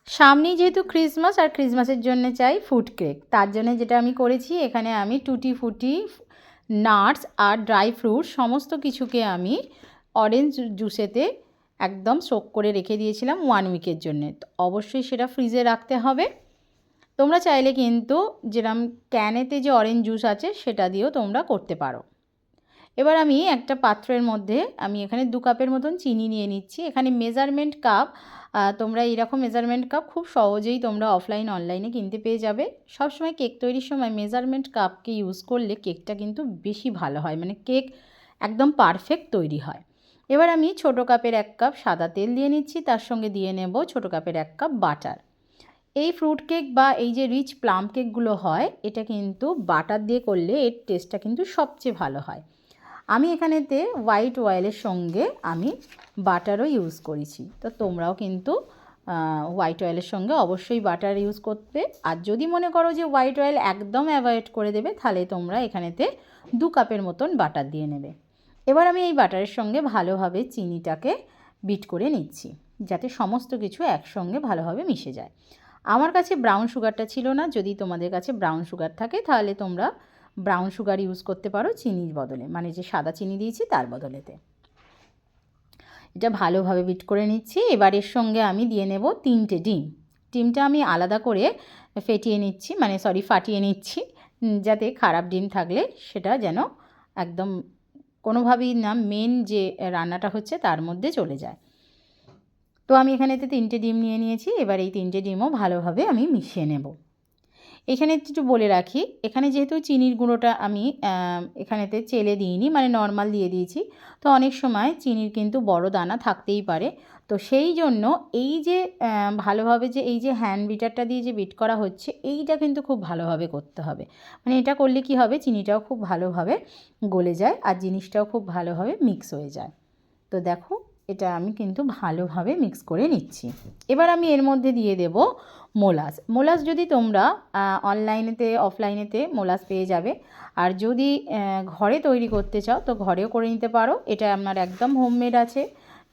সামনেই যেহেতু ক্রিসমাস আর ক্রিসমাসের জন্য চাই ফুড কেক, তার জন্য যেটা আমি করেছি, এখানে আমি টুটি ফুটি নাটস আর ড্রাই ফ্রুট সমস্ত কিছুকে আমি অরেঞ্জ জুসেতে একদম সোক করে রেখে দিয়েছিলাম 1 উইকের জন্যে। তো অবশ্যই সেটা ফ্রিজে রাখতে হবে। তোমরা চাইলে কিন্তু যেরকম ক্যানেতে যে অরেঞ্জ জুস আছে সেটা দিয়েও তোমরা করতে পারো। এবার আমি একটা পাত্রের মধ্যে আমি এখানে 2 কাপের মতন চিনি নিয়ে নিচ্ছি। এখানে মেজারমেন্ট কাপ, তোমরা এরকম মেজারমেন্ট কাপ খুব সহজেই তোমরা অফলাইন অনলাইনে কিনতে পেয়ে যাবে। সবসময় কেক তৈরির সময় মেজারমেন্ট কাপকে ইউজ করলে কেকটা কিন্তু বেশি ভালো হয়, মানে কেক একদম পারফেক্ট তৈরি হয়। এবার আমি ছোটো কাপের 1 কাপ সাদা তেল দিয়ে নিচ্ছি, তার সঙ্গে দিয়ে নেব ছোটো কাপের 1 কাপ বাটার। এই ফ্রুট কেক বা এই যে রিচ প্লাম কেকগুলো হয়, এটা কিন্তু বাটার দিয়ে করলে এর টেস্টটা কিন্তু সবচেয়ে ভালো হয়। আমি এখানেতে হোয়াইট অয়েলের সঙ্গে আমি বাটারও ইউজ করেছি। তো তোমরাও কিন্তু হোয়াইট অয়েলের সঙ্গে অবশ্যই বাটার ইউজ করবে। আর যদি মনে করো যে হোয়াইট অয়েল একদম অ্যাভয়েড করে দেবে, তাহলে তোমরা এখানেতে 2 কাপের মতন বাটার দিয়ে নেবে। এবার আমি এই বাটারের সঙ্গে ভালোভাবে চিনিটাকে বিট করে নিচ্ছি, যাতে সমস্ত কিছু একসঙ্গে ভালোভাবে মিশে যায়। আমার কাছে ব্রাউন সুগারটা ছিল না। যদি তোমাদের কাছে ব্রাউন সুগার থাকে তাহলে তোমরা ব্রাউন সুগার ইউজ করতে পারো চিনির বদলে, মানে যে সাদা চিনি দিয়েছি তার বদলেতে। এটা ভালোভাবে বিট করে নিচ্ছি। এবার এর সঙ্গে আমি দিয়ে নেব 3টে ডিম। ডিমটা আমি আলাদা করে ফাটিয়ে নিচ্ছি, যাতে খারাপ ডিম থাকলে সেটা যেন একদম কোনোভাবেই না মেন যে রান্নাটা হচ্ছে তার মধ্যে চলে যায়। তো আমি এখানেতে 3টে ডিম নিয়ে নিয়েছি। এবার এই 3টে ডিমও ভালোভাবে আমি মিশিয়ে নেব। এখানে একটু বলে রাখি, এখানে যেহেতু চিনির গুঁড়োটা আমি এখানেতে চেলে দিইনি, মানে নর্মাল দিয়ে দিয়েছি। তো অনেক সময় চিনির কিন্তু বড় দানা থাকতেই পারে। তো সেই জন্য এই যে ভালোভাবে যে এই যে হ্যান্ড বিটারটা দিয়ে যে বিট করা হচ্ছে, এইটা কিন্তু খুব ভালোভাবে করতে হবে। মানে এটা করলে কি হবে, চিনিটাও খুব ভালোভাবে গলে যায় আর জিনিসটাও খুব ভালোভাবে মিক্স হয়ে যায়। তো দেখো, এটা আমি কিন্তু ভালোভাবে মিক্স করে নিচ্ছি। এবার আমি এর মধ্যে দিয়ে দেব মোলাস। মোলাস যদি তোমরা অনলাইনেতে অফলাইনেতে মোলাস পেয়ে যাবে। আর যদি ঘরে তৈরি করতে চাও তো ঘরেও করে নিতে পারো, এটা আমার একদম হোমমেড আছে।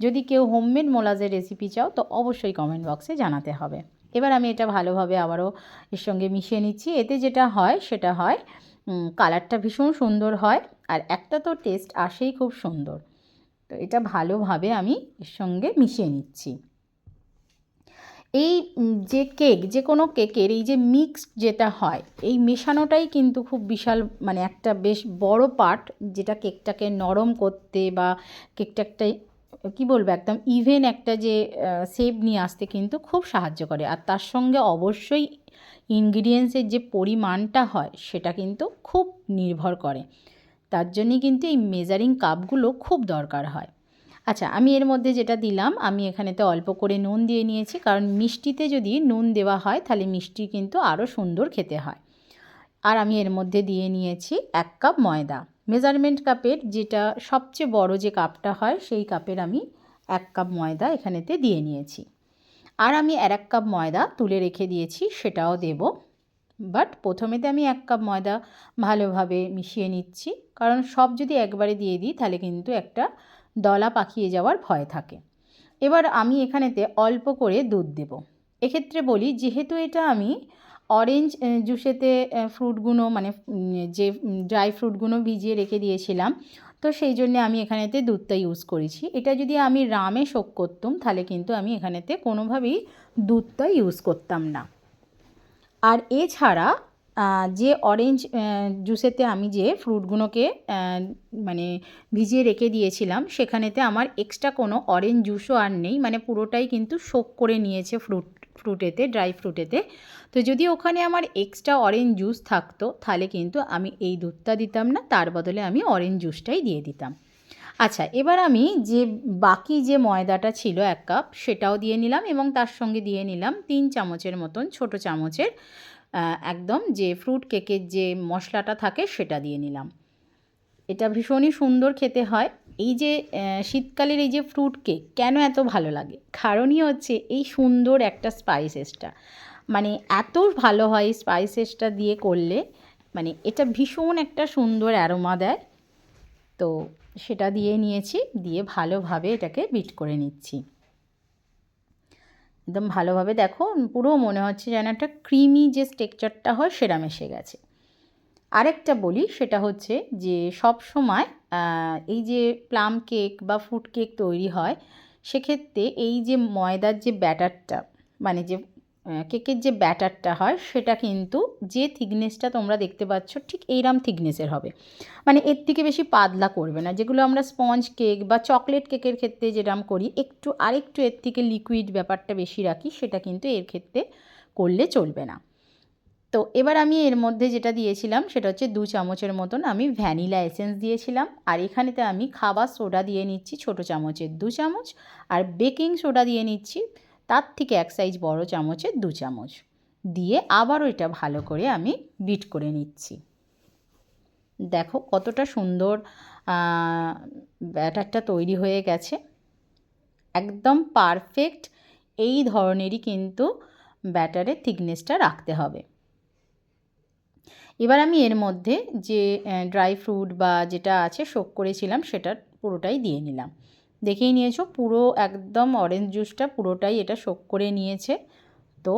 যদি কেউ হোমমেড মোলাসের রেসিপি চাও তো অবশ্যই কমেন্ট বক্সে জানাতে হবে। এবার আমি এটা ভালোভাবে আবারও এর সঙ্গে মিশিয়ে নিচ্ছি। এতে যেটা হয় সেটা হয় কালারটা ভীষণ সুন্দর হয়, আর একটা তো টেস্ট আসেই খুব সুন্দর। তো এটা ভালোভাবে আমি এর সঙ্গে মিশিয়ে নিচ্ছি। এই যে কেক, যে কোনো কেকের এই যে মিক্সড যেটা হয়, এই মেশানোটাই কিন্তু খুব বিশাল, মানে একটা বেশ বড় পার্ট, যেটা কেকটাকে নরম করতে বা কেকটা কী বলবো একদম ইভেন একটা যে শেপ নিয়ে আসতে কিন্তু খুব সাহায্য করে। আর তার সঙ্গে অবশ্যই ইনগ্রিডিয়েন্টসের যে পরিমাণটা হয় সেটা কিন্তু খুব নির্ভর করে। তার জন্যই কিন্তু এই মেজারিং কাপগুলো খুব দরকার হয়। আচ্ছা, আমি এর মধ্যে যেটা দিলাম, আমি এখানেতে অল্প করে নুন দিয়ে নিয়েছি, কারণ মিষ্টিতে যদি নুন দেওয়া হয় তাহলে মিষ্টি কিন্তু আরও সুন্দর খেতে হয়। আর আমি এর মধ্যে দিয়ে নিয়েছি 1 কাপ ময়দা। মেজারমেন্ট কাপের যেটা সবচেয়ে বড় যে কাপটা হয় সেই কাপের আমি 1 কাপ ময়দা এখানেতে দিয়ে নিয়েছি। আর আমি আর 1 কাপ ময়দা তুলে রেখে দিয়েছি, সেটাও দেব। বাট প্রথমেতে আমি 1 কাপ ময়দা ভালোভাবে মিশিয়ে নিচ্ছি, কারণ সব যদি একবারে দিয়ে দিই তাহলে কিন্তু একটা দলা পাকিয়ে যাওয়ার ভয় থাকে। এবার আমি এখানেতে অল্প করে দুধ দেব। এক্ষেত্রে বলি, যেহেতু এটা আমি অরেঞ্জ জুসেতে ফ্রুটগুলো মানে যে ড্রাই ফ্রুটগুলো ভিজিয়ে রেখে দিয়েছিলাম, তো সেই জন্যে আমি এখানেতে দুধটা ইউজ করেছি। এটা যদি আমি রামে শোক করতাম তাহলে কিন্তু আমি এখানেতে কোনোভাবেই দুধটা ইউজ করতাম না। আর এছাড়া যে অরেঞ্জ জুসেতে আমি যে ফ্রুটগুলোকে মানে ভিজিয়ে রেখে দিয়েছিলাম, সেখানেতে আমার এক্সট্রা কোনো অরেঞ্জ জুসও আর নেই, মানে পুরোটাই কিন্তু সোক করে নিয়েছে ফ্রুটেতে, ড্রাই ফ্রুটেতে। তো যদি ওখানে আমার এক্সট্রা অরেঞ্জ জুস থাকতো তাহলে কিন্তু আমি এই দুধটা দিতাম না, তার বদলে আমি অরেঞ্জ জুসটাই দিয়ে দিতাম। আচ্ছা, এবার আমি যে বাকি যে ময়দাটা ছিল 1 কাপ, সেটাও দিয়ে নিলাম এবং তার সঙ্গে দিয়ে নিলাম 3 চামচের মতন, ছোট চামচের একদম যে ফ্রুট কেকের যে মশলাটা থাকে সেটা দিয়ে নিলাম। এটা ভীষণই সুন্দর খেতে হয়। এই যে শীতকালের এই যে ফ্রুট কেক কেন এত ভালো লাগে, কারণই হচ্ছে এই সুন্দর একটা স্পাইসেসটা, মানে এত ভালো হয় এই স্পাইসেসটা দিয়ে করলে, মানে এটা ভীষণ একটা সুন্দর অ্যারোমা দেয়। তো সেটা দিয়ে নিয়েছি, দিয়ে ভালোভাবে এটাকে বিট করে নিচ্ছি। একদম ভালোভাবে দেখো পুরো মনে হচ্ছে যেন একটা ক্রিমি যে টেক্সচারটা হয় সেটা এসে গেছে। আরেকটা বলি, সেটা হচ্ছে যে সব সময় এই যে প্লাম কেক বা ফ্রুট কেক তৈরি হয়, সেক্ষেত্রে এই যে ময়দার যে ব্যাটারটা, মানে যে কেকের যে ব্যাটারটা হয়, সেটা কিন্তু যে থিকনেসটা তোমরা দেখতে পাচ্ছ ঠিক এইরকম থিকনেসের হবে, মানে এর থেকে বেশি পাতলা করবে না। যেগুলো আমরা স্পঞ্জ কেক বা চকলেট কেকের ক্ষেত্রে যেরকম করি, আরেকটু এর থেকে লিকুইড ব্যাপারটা বেশি রাখি, সেটা কিন্তু এর ক্ষেত্রে করলে চলবে না। তো এবার আমি এর মধ্যে যেটা দিয়েছিলাম সেটা হচ্ছে 2 চামচের মতন আমি ভ্যানিলা এসেন্স দিয়েছিলাম। আর এখানেতে আমি খাবার সোডা দিয়ে নিচ্ছি ছোটো চামচের 2 চামচ, আর বেকিং সোডা দিয়ে নিচ্ছি তার থেকে 1 সাইজ বড় চামচের 2 চামচ দিয়ে আবারও এটা ভালো করে আমি বিট করে নিচ্ছি। দেখো কতটা সুন্দর ব্যাটারটা তৈরি হয়ে গেছে, একদম পারফেক্ট। এই ধরনেরই কিন্তু ব্যাটারের থিকনেসটা রাখতে হবে। এবার আমি এর মধ্যে যে ড্রাই ফ্রুট বা যেটা আছে সোক করেছিলাম সেটা পুরোটাই দিয়ে নিলাম। দেখেই নিয়েছো পুরো একদম অরেঞ্জ জুসটা পুরোটাই এটা সোক করে নিয়েছে। তো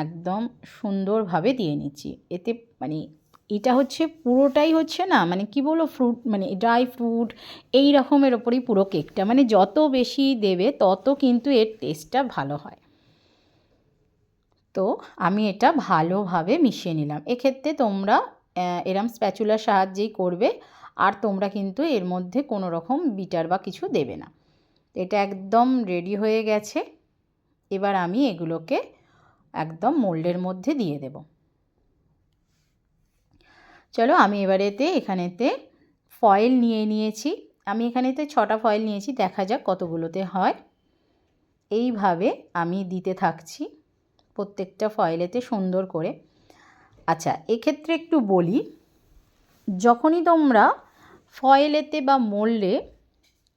একদম সুন্দরভাবে দিয়ে নিচ্ছি এতে, মানে এটা হচ্ছে পুরোটাই হচ্ছে না, মানে কি বলো, ফ্রুট মানে ড্রাই ফ্রুট এই রকমের ওপরেই পুরো কেকটা, মানে যত বেশি দেবে তত কিন্তু এর টেস্টটা ভালো হয়। তো আমি এটা ভালোভাবে মিশিয়ে নিলাম। এক্ষেত্রে তোমরা এরম স্প্যাচুলার সাহায্যেই করবে, আর তোমরা কিন্তু এর মধ্যে কোনো রকম বিটার বা কিছু দেবে না। এটা একদম রেডি হয়ে গেছে। এবার আমি এগুলোকে একদম মোল্ডের মধ্যে দিয়ে দেব। চলো আমি এখানেতে ফয়েল নিয়ে নিয়েছি। আমি এখানেতে 6টা ফয়েল নিয়েছি, দেখা যাক কতগুলোতে হয়। এইভাবে আমি দিতে থাকছি প্রত্যেকটা ফয়েলেতে সুন্দর করে। আচ্ছা, এক্ষেত্রে একটু বলি, যখনই তোমরা ফয়েলেতে বা মোল্ডে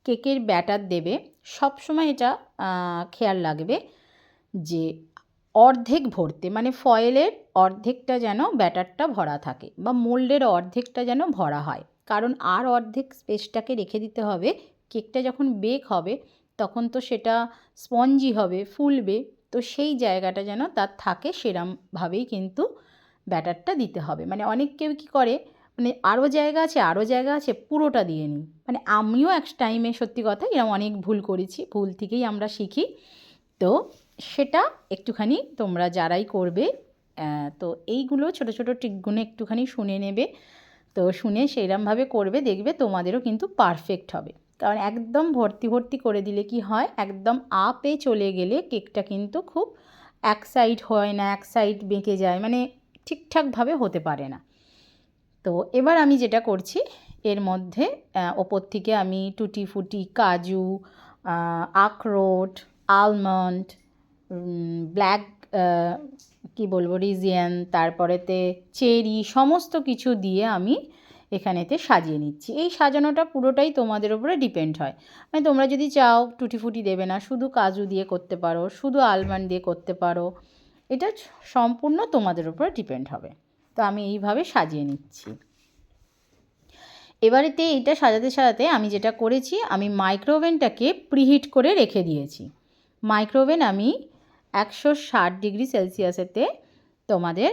কেকের ব্যাটার দেবে, সব সময় এটা খেয়াল রাখবে যে অর্ধেক ভরতে, মানে ফয়েলের অর্ধেকটা যেন ব্যাটারটা ভরা থাকে বা মোল্ডের অর্ধেকটা যেন ভরা হয়, কারণ আর অর্ধেক স্পেসটাকে রেখে দিতে হবে। কেকটা যখন বেক হবে তখন তো সেটা স্পঞ্জি হবে, ফুলবে, তো সেই জায়গাটা যেন তার থাকে, সেরমভাবেই কিন্তু ব্যাটারটা দিতে হবে। মানে অনেক কেউ কী করে, মানে আরও জায়গা আছে পুরোটা দিয়ে নিই, মানে আমিও এক টাইমে সত্যি কথা এরকম অনেক ভুল করেছি, ভুল থেকেই আমরা শিখি। তো সেটা একটুখানি তোমরা যারাই করবে, তো এইগুলো ছোটো ছোটো ট্রিকগুলো একটুখানি শুনে নেবে। তো শুনে সেইরকমভাবে করবে, দেখবে তোমাদেরও কিন্তু পারফেক্ট হবে। কারণ একদম ভর্তি ভর্তি করে দিলে কি হয়, একদম আপে চলে গেলে কেকটা কিন্তু খুব এক সাইড হয় না, এক সাইড বেঁকে যায়, মানে ঠিকঠাকভাবে হতে পারে না। তো এবার আমি যেটা করছি, এর মধ্যে ওপর থেকে আমি টুটি ফুটি, কাজু, আখরোট, আলমন্ড, ব্ল্যাক কি বলবো রিজিয়ান, তারপরেতে চেরি, সমস্ত কিছু দিয়ে আমি এখানেতে সাজিয়ে নিচ্ছি। এই সাজানোটা পুরোটাই তোমাদের উপরে ডিপেন্ড হয়, মানে তোমরা যদি চাও টুটি ফুটি দেবে না, শুধু কাজু দিয়ে করতে পারো, শুধু আলমন্ড দিয়ে করতে পারো, এটা সম্পূর্ণ তোমাদের উপরে ডিপেন্ড হবে। তো আমি এইভাবে সাজিয়ে নিচ্ছি। এবারেতে এইটা সাজাতে সাজাতে আমি যেটা করেছি, আমি মাইক্রোওভেনটাকে প্রিহিট করে রেখে দিয়েছি। মাইক্রোওভেন আমি 160 ডিগ্রি সেলসিয়াসেতে তোমাদের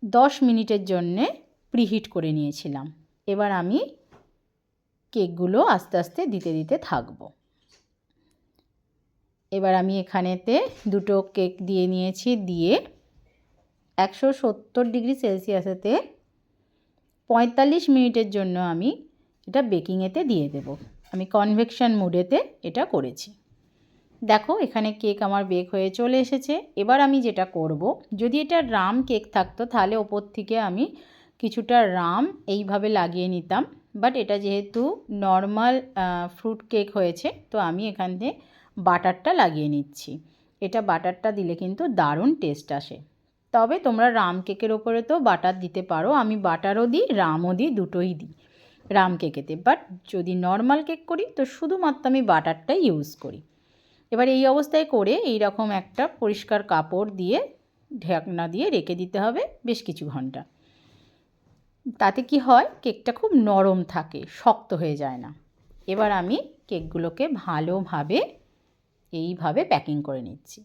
10 মিনিটের জন্যে প্রিহিট করে নিয়েছিলাম। এবার আমি কেকগুলো আস্তে আস্তে দিতে দিতে থাকবো। এবার আমি এখানেতে 2টো কেক দিয়ে নিয়েছি, দিয়ে 170 ডিগ্রি সেলসিয়াসেতে 45 মিনিটের জন্য আমি এটা বেকিংয়েতে দিয়ে দেব। আমি কনভেকশন মোডেতে এটা করেছি। দেখো এখানে কেক আমার বেক হয়ে চলে এসেছে। এবার আমি যেটা করব, যদি এটা রাম কেক থাকতো তাহলে ওপর থেকে আমি কিছুটা রাম এইভাবে লাগিয়ে নিতাম, বাট এটা যেহেতু নর্মাল ফ্রুট কেক হয়েছে, তো আমি এখানে বাটারটা লাগিয়ে নিচ্ছি। এটা বাটারটা দিলে কিন্তু দারুণ টেস্ট আসে। তবে তোমরা রাম কেকের ওপরে তো বাটার দিতে পারো, আমি বাটারও দিই, রামও দিই, দুটোই দিই রাম কেকেতে। বাট যদি নর্মাল কেক করি তো শুধুমাত্র আমি বাটারটাই ইউজ করি। এবার এই অবস্থায় করে এই রকম একটা পরিষ্কার কাপড় দিয়ে ঢাকনা দিয়ে রেখে দিতে হবে বেশ কিছু ঘন্টা। তাতে কি হয়, কেকটা খুব নরম থাকে, শক্ত হয়ে যায় না। এবার আমি কেকগুলোকে ভালোভাবে এইভাবে প্যাকিং করে নিচ্ছি।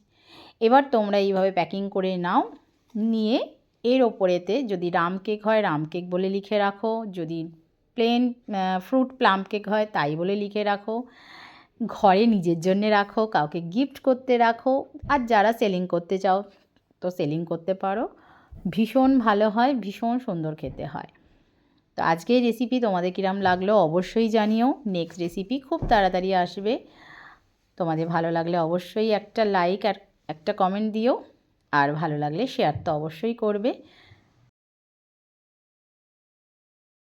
এবার তোমরা এইভাবে প্যাকিং করে নাও, নিয়ে এর ওপরেতে যদি রাম কেক হয় রাম কেক বলে লিখে রাখো, যদি প্লেন ফ্রুট প্লাম কেক হয় তাই বলে লিখে রাখো, ঘরে নিজের জন্যে রাখো, কাউকে গিফট করতে রাখো, আর যারা সেলিং করতে চাও তো সেলিং করতে পারো। ভীষণ ভালো হয়, ভীষণ সুন্দর খেতে হয়। তো আজকের রেসিপি তোমাদের কিরম লাগলো অবশ্যই জানিও। নেক্সট রেসিপি খুব তাড়াতাড়ি আসবে। তোমাদের ভালো লাগলে অবশ্যই একটা লাইক আর একটা কমেন্ট দিও, আর ভালো লাগলে শেয়ার তো অবশ্যই করবে।